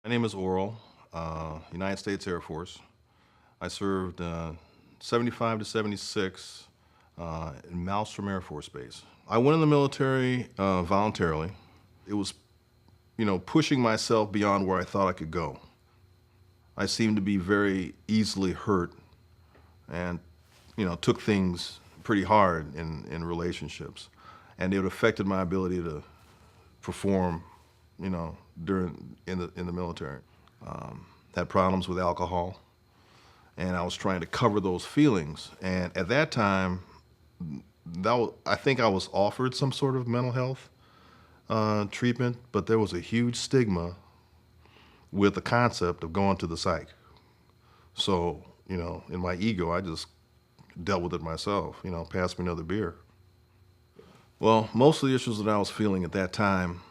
My name is Oral, United States Air Force. I served 75 to 76 in Malmstrom Air Force Base. I went in the military voluntarily. It was, pushing myself beyond where I thought I could go. I seemed to be very easily hurt and, took things pretty hard in relationships. And it affected my ability to perform, in the military. Had problems with alcohol, and I was trying to cover those feelings. And at that time, I think I was offered some sort of mental health treatment, but there was a huge stigma with the concept of going to the psych. So, in my ego, I just dealt with it myself. Pass me another beer. Well, most of the issues that I was feeling at that time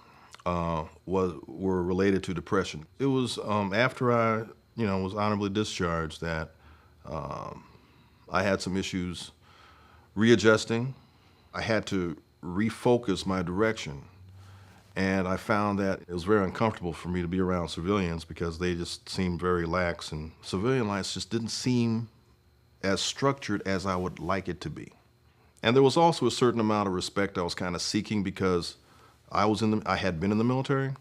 were related to depression. It was after I, was honorably discharged that I had some issues readjusting. I had to refocus my direction, and I found that it was very uncomfortable for me to be around civilians because they just seemed very lax, and civilian life just didn't seem as structured as I would like it to be. And there was also a certain amount of respect I was kind of seeking because I had been in the military,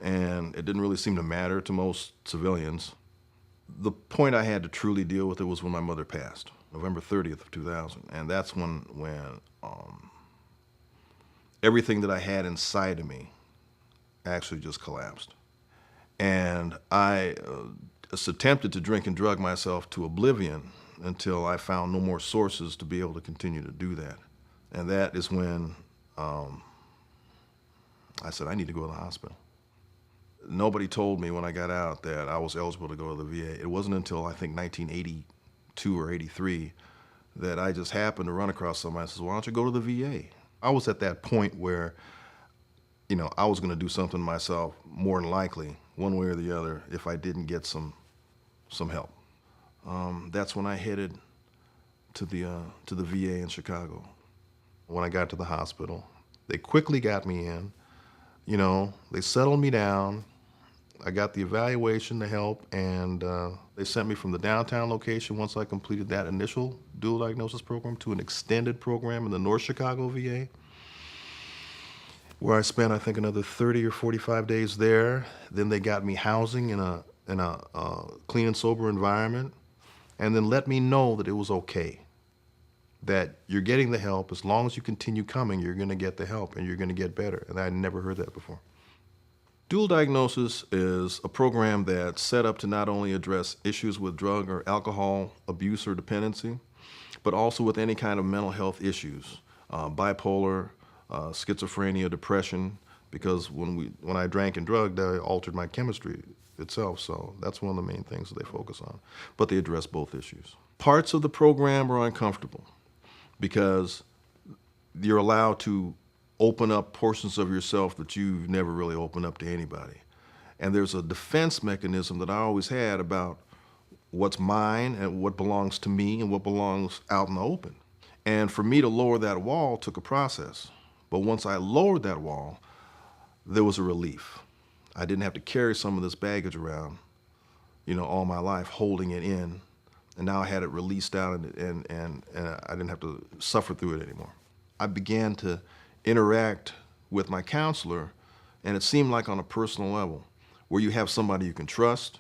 and it didn't really seem to matter to most civilians. The point I had to truly deal with it was when my mother passed, November 30th of 2000, and that's when everything that I had inside of me actually just collapsed. And I attempted to drink and drug myself to oblivion until I found no more sources to be able to continue to do that. And that is when I said, I need to go to the hospital. Nobody told me when I got out that I was eligible to go to the VA. It wasn't until I think 1982 or 83 that I just happened to run across somebody and says, why don't you go to the VA? I was at that point where, I was gonna do something myself, more than likely, one way or the other, if I didn't get some help. That's when I headed to the VA in Chicago. When I got to the hospital, they quickly got me in. They settled me down. I got the evaluation, the help, and they sent me from the downtown location once I completed that initial dual diagnosis program to an extended program in the North Chicago VA, where I spent, I think, another 30 or 45 days there. Then they got me housing in a clean and sober environment, and then let me know that it was okay, that you're getting the help. As long as you continue coming, you're going to get the help and you're going to get better. And I'd never heard that before. Dual diagnosis is a program that's set up to not only address issues with drug or alcohol abuse or dependency, but also with any kind of mental health issues, bipolar, schizophrenia, depression, because when I drank and drugged, I altered my chemistry itself, so that's one of the main things that they focus on. But they address both issues. Parts of the program are uncomfortable because you're allowed to open up portions of yourself that you've never really opened up to anybody. And there's a defense mechanism that I always had about what's mine and what belongs to me and what belongs out in the open. And for me to lower that wall took a process. But once I lowered that wall, there was a relief. I didn't have to carry some of this baggage around, all my life, holding it in. And now I had it released out, and I didn't have to suffer through it anymore. I began to interact with my counselor, and it seemed like on a personal level, where you have somebody you can trust.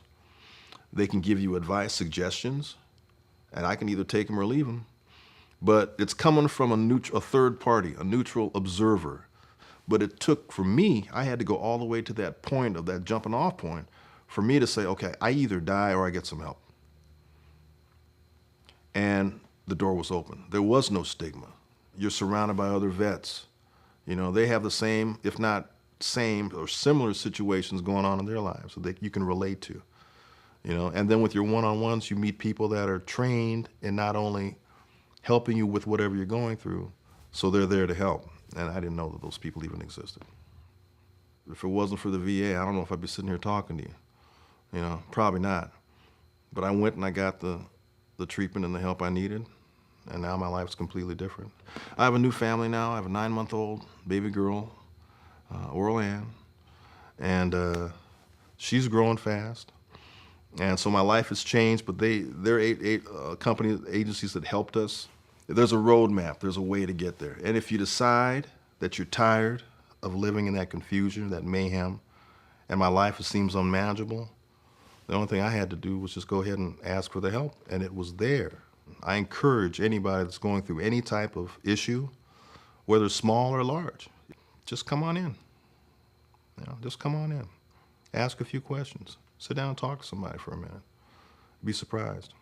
They can give you advice, suggestions, and I can either take them or leave them. But it's coming from a third party, a neutral observer. But it took, for me, I had to go all the way to that point of that jumping off point for me to say, okay, I either die or I get some help. And the door was open. There was no stigma. You're surrounded by other vets. They have the same, if not same or similar situations going on in their lives that you can relate to. And then with your one-on-ones, you meet people that are trained in not only helping you with whatever you're going through, so they're there to help. And I didn't know that those people even existed. If it wasn't for the VA, I don't know if I'd be sitting here talking to you. Probably not. But I went and I got the treatment and the help I needed, and now my life's completely different. I have a new family now. I have a 9-month-old baby girl, Oral Ann, and She's growing fast. And so my life has changed, but they're company agencies that helped us. There's a roadmap, there's a way to get there. And if you decide that you're tired of living in that confusion, that mayhem, and my life seems unmanageable, the only thing I had to do was just go ahead and ask for the help, and it was there. I encourage anybody that's going through any type of issue, whether small or large, just come on in. Just come on in. Ask a few questions. Sit down and talk to somebody for a minute. Be surprised.